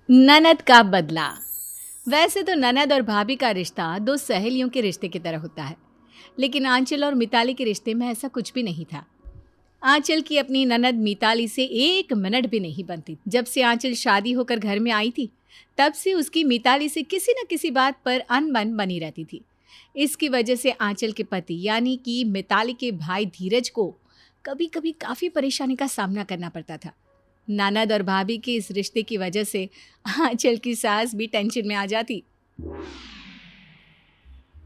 ननद का बदला। वैसे तो ननद और भाभी का रिश्ता दो सहेलियों के रिश्ते की तरह होता है, लेकिन आंचल और मिताली के रिश्ते में ऐसा कुछ भी नहीं था। आंचल की अपनी ननद मिताली से एक मिनट भी नहीं बनती। जब से आंचल शादी होकर घर में आई थी, तब से उसकी मिताली से किसी न किसी बात पर अनबन बनी रहती थी। इसकी वजह से आंचल के पति यानी कि मिताली के भाई धीरज को कभी कभी काफ़ी परेशानी का सामना करना पड़ता था। ननद और भाभी के इस रिश्ते की वजह से आंचल की सास भी टेंशन में आ जाती।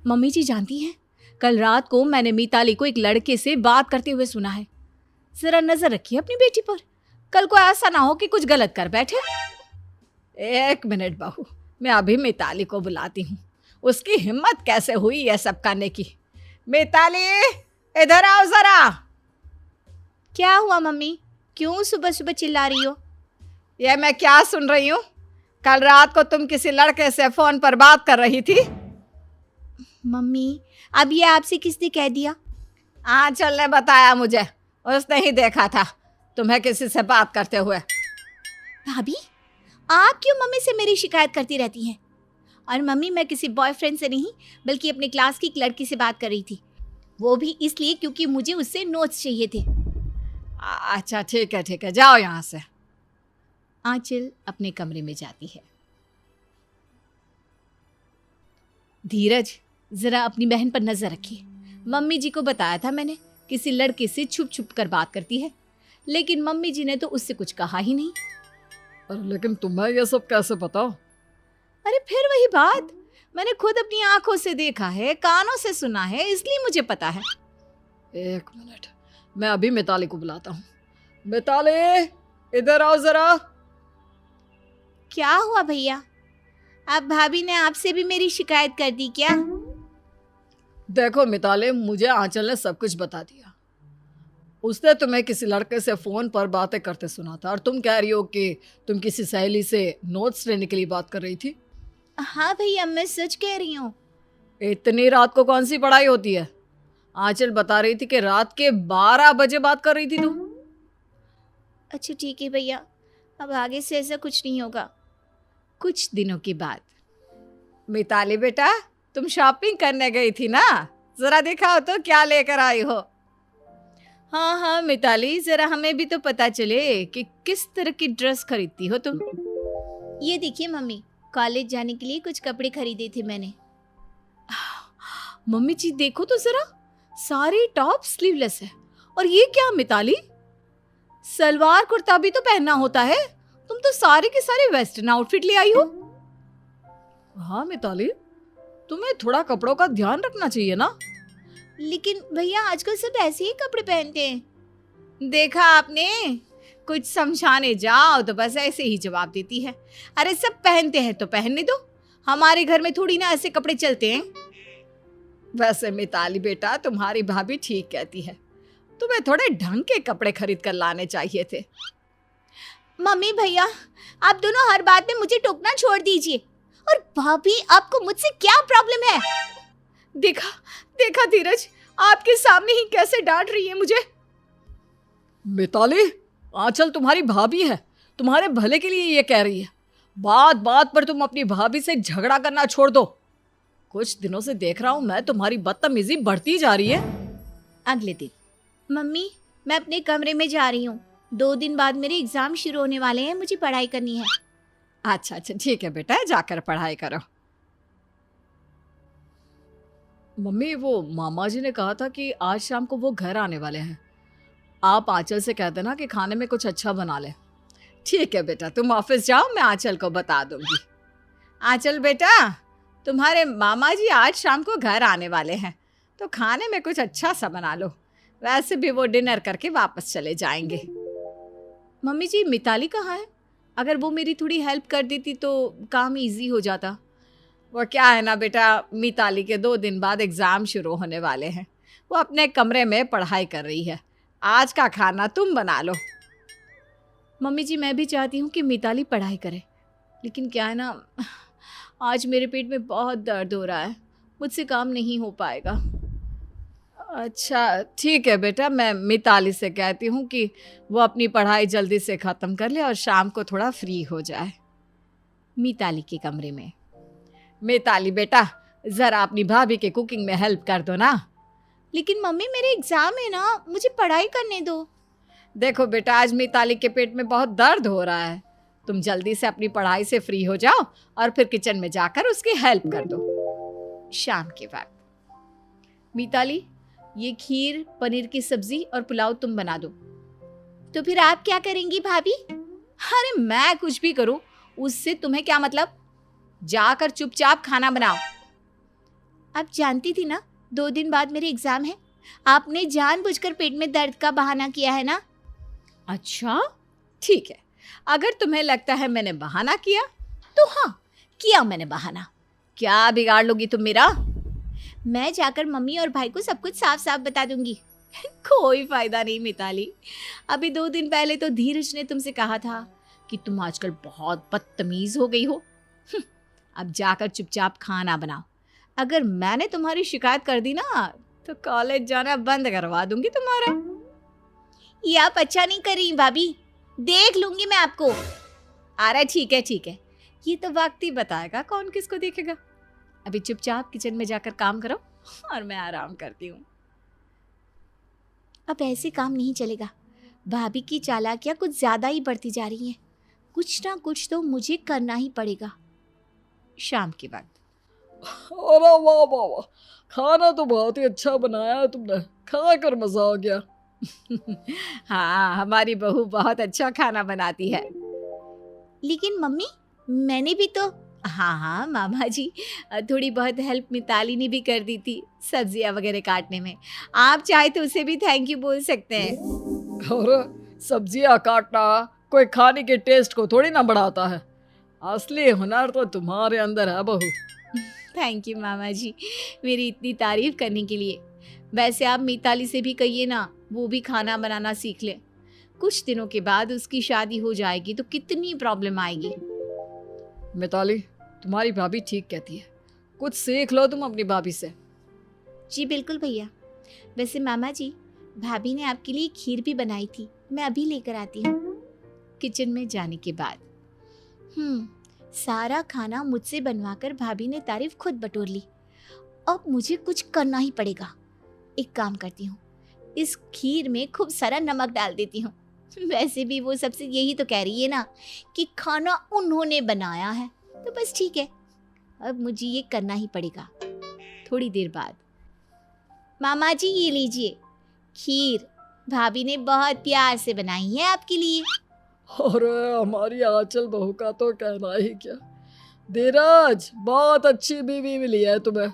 मम्मी जी जानती हैं, कल रात को मैंने मिताली को एक लड़के से बात करते हुए सुना है। जरा नजर रखिए अपनी बेटी पर, कल को ऐसा ना हो कि कुछ गलत कर बैठे। एक मिनट बहू, मैं अभी मिताली को बुलाती हूँ। उसकी हिम्मत कैसे हुई यह सब करने की। मिताली, इधर आओ जरा। क्या हुआ मम्मी, क्यों सुबह सुबह चिल्ला रही हो? यह मैं क्या सुन रही हूँ? कल रात को तुम किसी लड़के से फोन पर बात कर रही थी। मम्मी, अब ये आपसे किसने कह दिया? आंचल ने बताया मुझे, उसने ही देखा था तुम्हें किसी से बात करते हुए। भाभी, आप क्यों मम्मी से मेरी शिकायत करती रहती हैं? और मम्मी, मैं किसी बॉयफ्रेंड से नहीं बल्कि अपने क्लास की एक लड़की से बात कर रही थी, वो भी इसलिए क्योंकि मुझे उससे नोट्स चाहिए थे। अच्छा ठीक है, जाओ यहाँ से। आंचल अपने कमरे में जाती है। धीरज, जरा अपनी बहन पर नजर रखिए। मम्मी जी को बताया था मैंने, किसी लड़के से छुप छुप कर बात करती है, लेकिन मम्मी जी ने तो उससे कुछ कहा ही नहीं। अरे लेकिन तुम्हें ये सब कैसे पता? अरे फिर वही बात, मैंने खुद अपनी आंखों से देखा है, कानों से सुना है, इसलिए मुझे पता है। एक मिनट, मैं अभी मिताली को बुलाता हूँ। मिताली, इधर आओ जरा। क्या हुआ भैया? अब भाभी ने आपसे भी मेरी शिकायत कर दी क्या? देखो मिताली, मुझे आंचल ने सब कुछ बता दिया। उसने तुम्हें किसी लड़के से फोन पर बातें करते सुना था और तुम कह रही हो कि तुम किसी सहेली से नोट्स लेने के लिए बात कर रही थी। हाँ भैया, मैं सच कह रही हूँ। इतनी रात को कौन सी पढ़ाई होती है? आंचल बता रही थी कि रात के 12 बजे बात कर रही थी तुम। अच्छा ठीक है भैया, अब आगे से ऐसा कुछ नहीं होगा। कुछ दिनों के बाद। मिताली बेटा, तुम शॉपिंग करने गई थी ना, जरा दिखाओ तो क्या लेकर आई हो। हाँ मिताली, जरा हमें भी तो पता चले कि किस तरह की ड्रेस खरीदती हो तुम। ये देखिए मम्मी, कॉलेज जाने के लिए कुछ कपड़े खरीदे थे मैंने। मम्मी जी देखो तो जरा, सारी टॉप स्लीवलेस है। और ये क्या मिताली, सलवार कुर्ता भी तो पहनना होता है, तुम तो सारे के सारे वेस्टर्न आउटफिट ले आई हो। हाँ मिताली, तुम्हें थोड़ा कपड़ों का ध्यान रखना चाहिए ना। लेकिन भैया, आजकल सब ऐसे ही कपड़े पहनते हैं। देखा आपने, कुछ समझाने जाओ तो बस ऐसे ही जवाब देती है। अरे सब पहनते हैं तो पहनने दो, हमारे घर में थोड़ी ना ऐसे कपड़े चलते हैं। वैसे मिताली बेटा, तुम्हारी भाभी ठीक कहती है, तुम्हें थोड़े ढंग के कपड़े खरीद कर लाने चाहिए थे। मम्मी भैया, आप दोनों हर बात में मुझे टोकना छोड़ दीजिए। और भाभी, आपको मुझसे क्या प्रॉब्लम है? देखा धीरज, आपके सामने ही कैसे डांट रही है मुझे। मिताली, आंचल तुम्हारी भाभी है, तुम्हारे भले के लिए ये कह रही है। बात बात पर तुम अपनी भाभी से झगड़ा करना छोड़ दो। कुछ दिनों से देख रहा हूं मैं, तुम्हारी बदतमीजी बढ़ती जा रही है। अगले दिन। मम्मी, मैं अपने कमरे में जा रही हूँ, 2 दिन बाद मेरे एग्जाम शुरू होने वाले हैं, मुझे पढ़ाई करनी है। अच्छा ठीक है बेटा, जाकर पढ़ाई करो। मम्मी, वो मामा जी ने कहा था कि आज शाम को वो घर आने वाले हैं। आप आंचल से कह देना कि खाने में कुछ अच्छा बना ले। ठीक है बेटा, तुम ऑफिस जाओ, मैं आंचल को बता दूंगी। आंचल बेटा, तुम्हारे मामा जी आज शाम को घर आने वाले हैं, तो खाने में कुछ अच्छा सा बना लो। वैसे भी वो डिनर करके वापस चले जाएंगे। मम्मी जी, मिताली कहाँ है? अगर वो मेरी थोड़ी हेल्प कर देती तो काम इजी हो जाता। वो क्या है ना बेटा, मिताली के 2 दिन बाद एग्ज़ाम शुरू होने वाले हैं, वो अपने कमरे में पढ़ाई कर रही है। आज का खाना तुम बना लो। मम्मी जी, मैं भी चाहती हूँ कि मिताली पढ़ाई करे, लेकिन क्या है ना, आज मेरे पेट में बहुत दर्द हो रहा है, मुझसे काम नहीं हो पाएगा। अच्छा ठीक है बेटा, मैं मिताली से कहती हूँ कि वो अपनी पढ़ाई जल्दी से ख़त्म कर ले और शाम को थोड़ा फ्री हो जाए। मिताली के कमरे में। मिताली बेटा, जरा अपनी भाभी के कुकिंग में हेल्प कर दो ना। लेकिन मम्मी मेरे एग्जाम है ना, मुझे पढ़ाई करने दो। देखो बेटा, आज मिताली के पेट में बहुत दर्द हो रहा है। तुम जल्दी से अपनी पढ़ाई से फ्री हो जाओ और फिर किचन में जाकर उसकी हेल्प कर दो। शाम के वक्त। मिताली, ये खीर, पनीर की सब्जी और पुलाव तुम बना दो। तो फिर आप क्या करेंगी भाभी? अरे मैं कुछ भी करूं उससे तुम्हें क्या मतलब? जाकर चुपचाप खाना बनाओ। आप जानती थी ना 2 दिन बाद मेरे एग्जाम है। आपने जानबूझकर पेट में दर्द का बहाना किया है ना? अच्छा, ठीक है। अगर तुम्हें लगता है मैंने बहाना किया तो हाँ, किया मैंने बहाना। क्या बिगाड़ लोगी तुम मेरा? मैं जाकर मम्मी और भाई को सब कुछ साफ साफ बता दूंगी। कोई फायदा नहीं मिताली। अभी 2 दिन पहले तो धीरज ने तुमसे कहा था कि तुम आजकल बहुत बदतमीज हो गई हो। अब जाकर चुपचाप खाना बनाओ। अगर मैंने तुम्हारी शिकायत कर दी ना तो कॉलेज जाना बंद करवा दूंगी तुम्हारा। ये आप अच्छा नहीं कर रही भाभी, देख लूंगी मैं आपको। अरे ठीक है ठीक है, ये तो वक्त ही बताएगा कौन किसको देखेगा। अभी चुपचाप किचन में जाकर काम करो और मैं आराम करती हूँ। अब ऐसे काम नहीं चलेगा। भाभी की चालाकियाँ कुछ ज्यादा ही बढ़ती जा रही हैं। कुछ ना कुछ तो मुझे करना ही पड़ेगा। शाम के वक्त। अरे वाह वाह वाह, खाना तो बहुत ही अच्छा बनाया है तुमने, खाकर मजा आ गया। हाँ, हमारी बहू बहुत अच्छा खाना बनाती है। लेकिन मम्मी, मैंने भी तो। हाँ हाँ मामा जी, थोड़ी बहुत हेल्प मिताली ने भी कर दी थी सब्जियां वगैरह काटने में। आप चाहे तो उसे भी थैंक यू बोल सकते हैं। और सब्जियां काटना कोई खाने के टेस्ट को थोड़ी ना बढ़ाता है। असली हुनर तो तुम्हारे अंदर है बहू। थैंक यू मामा जी, मेरी इतनी तारीफ करने के लिए। वैसे आप मिताली से भी कहिए ना, वो भी खाना बनाना सीख ले। कुछ दिनों के बाद उसकी शादी हो जाएगी तो कितनी प्रॉब्लम आएगी। मिताली, तुम्हारी भाभी ठीक कहती है, कुछ सीख लो तुम अपनी भाभी से। जी बिल्कुल भैया। वैसे मामा जी, भाभी ने आपके लिए खीर भी बनाई थी, मैं अभी लेकर आती हूँ। किचन में जाने के बाद सारा खाना मुझसे बनवाकर भाभी ने तारीफ खुद बटोर ली। अब मुझे कुछ करना ही पड़ेगा। एक काम करती हूँ, इस खीर में खूब सारा नमक डाल देती हूँ। वैसे भी वो सबसे यही तो कह रही है ना कि खाना उन्होंने बनाया है, तो बस ठीक है, अब मुझे ये करना ही पड़ेगा। थोड़ी देर बाद। मामा जी, ये लीजिए खीर, भाभी ने बहुत प्यार से बनाई है आपके लिए। अरे हमारी आंचल बहू का तो कहना ही क्या। धीरज, बहुत अच्छी बीवी मिली है तुम्हें।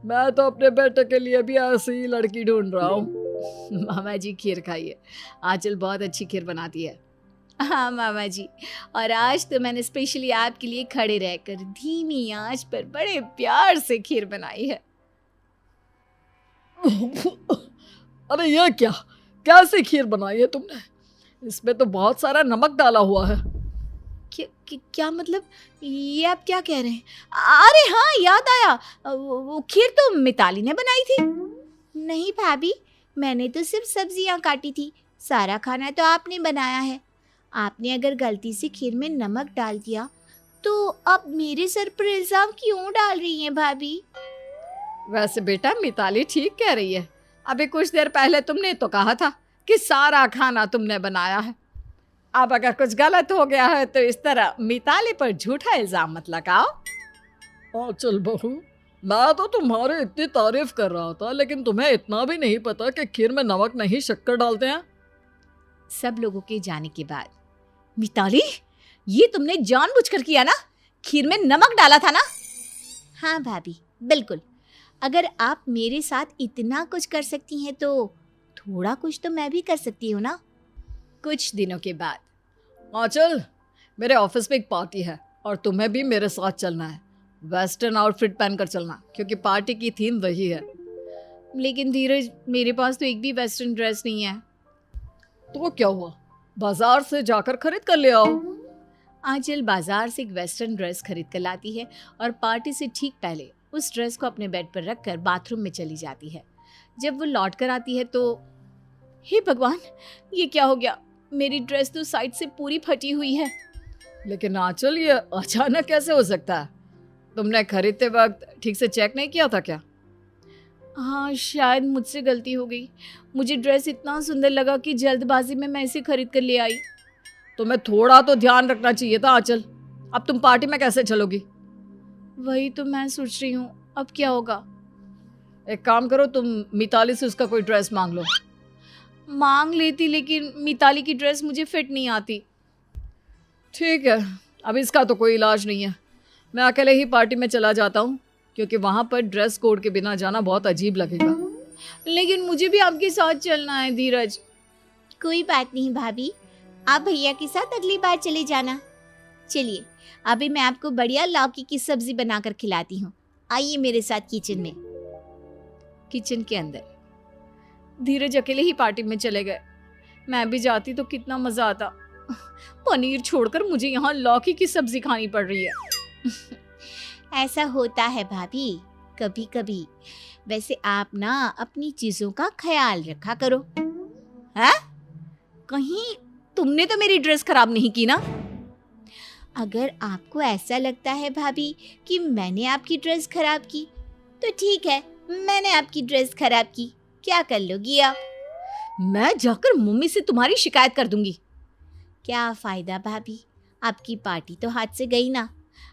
मैं तो अपने बेटे के लिए भी ऐसी ही लड़की ढूंढ रहा हूँ। मामा जी खीर खाइए, आंचल बहुत अच्छी खीर बनाती है। हाँ मामा जी, और आज तो मैंने स्पेशली आपके लिए खड़े रहकर धीमी आंच पर बड़े प्यार से खीर बनाई है। अरे ये क्या, कैसी खीर बनाई है तुमने? इसमें तो बहुत सारा नमक डाला हुआ है। क्या मतलब, ये आप क्या कह रहे हैं? अरे हाँ, याद आया, वो खीर तो मिताली ने बनाई थी। नहीं भाभी, मैंने तो सिर्फ सब्जियां काटी थी, सारा खाना तो आपने बनाया है। आपने अगर गलती से खीर में नमक डाल दिया तो अब मेरे सर पर इल्जाम क्यों डाल रही हैं भाभी? वैसे बेटा, मिताली ठीक कह रही है। अभी कुछ देर पहले तुमने तो कहा था कि सारा खाना तुमने बनाया है। अब अगर कुछ गलत हो गया है तो इस तरह मिताली पर झूठा इल्जाम मत लगाओ। चल बहू, मैं तो तुम्हारी इतनी तारीफ कर रहा था, लेकिन तुम्हें इतना भी नहीं पता कि खीर में नमक नहीं शक्कर डालते हैं। सब लोगों के जाने के बाद। मिताली, ये तुमने जानबूझकर किया ना? खीर में नमक डाला था ना? हाँ भाभी, बिल्कुल। अगर आप मेरे साथ इतना कुछ कर सकती हैं तो थोड़ा कुछ तो मैं भी कर सकती हूँ ना। कुछ दिनों के बाद। आंचल, मेरे ऑफिस में एक पार्टी है और तुम्हें भी मेरे साथ चलना है। वेस्टर्न आउटफिट पहनकर चलना, क्योंकि पार्टी की थीम वही है। लेकिन धीरज, मेरे पास तो एक भी वेस्टर्न ड्रेस नहीं है। तो क्या हुआ, बाजार से जाकर खरीद कर ले आओ। आंचल बाजार से एक वेस्टर्न ड्रेस खरीद कर लाती है और पार्टी से ठीक पहले उस ड्रेस को अपने बेड पर रखकर बाथरूम में चली जाती है। जब वो लौट कर आती है तो हे भगवान, ये क्या हो गया? मेरी ड्रेस तो साइड से पूरी फटी हुई है। लेकिन आंचल, ये अचानक कैसे हो सकता है? तुमने खरीदते वक्त ठीक से चेक नहीं किया था क्या? हाँ, शायद मुझसे गलती हो गई। मुझे ड्रेस इतना सुंदर लगा कि जल्दबाजी में मैं इसे खरीद कर ले आई। तुम्हें थोड़ा तो ध्यान रखना चाहिए था आंचल। अब तुम पार्टी में कैसे चलोगी? वही तो मैं सोच रही हूँ, अब क्या होगा। एक काम करो, तुम मिताली से उसका कोई ड्रेस मांग लो। मांग लेती, लेकिन मिताली की ड्रेस मुझे फिट नहीं आती। ठीक है, अब इसका तो कोई इलाज नहीं है। मैं अकेले ही पार्टी में चला जाता हूँ, क्योंकि वहाँ पर ड्रेस कोड के बिना जाना बहुत अजीब लगेगा। लेकिन मुझे भी आपके साथ चलना है धीरज। कोई बात नहीं भाभी, आप भैया के साथ अगली बार चले जाना। चलिए, अभी मैं आपको बढ़िया लौकी की सब्जी बनाकर खिलाती हूँ। आइए मेरे साथ किचन में। किचन के अंदर धीरज अकेले ही पार्टी में चले गए। मैं भी जाती तो कितना मजा आता। पनीर छोड़कर मुझे यहाँ लौकी की सब्जी खानी पड़ रही है। ऐसा होता है भाभी, कभी कभी। वैसे आप ना अपनी चीजों का ख्याल रखा करो। है? कहीं तुमने तो मेरी ड्रेस खराब नहीं की ना? अगर आपको ऐसा लगता है भाभी कि मैंने आपकी ड्रेस खराब की, तो ठीक है, मैंने आपकी ड्रेस खराब की। क्या कर लोगी आप? मैं जाकर मम्मी से तुम्हारी शिकायत कर दूंगी। क्या फायदा भाभी, आपकी पार्टी तो हाथ से गई ना।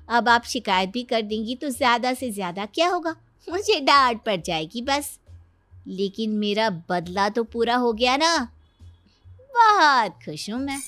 अब आप शिकायत भी कर देंगी तो ज्यादा से ज्यादा क्या होगा, मुझे डांट पड़ जाएगी बस। लेकिन मेरा बदला तो पूरा हो गया ना। बहुत खुश हूं मैं।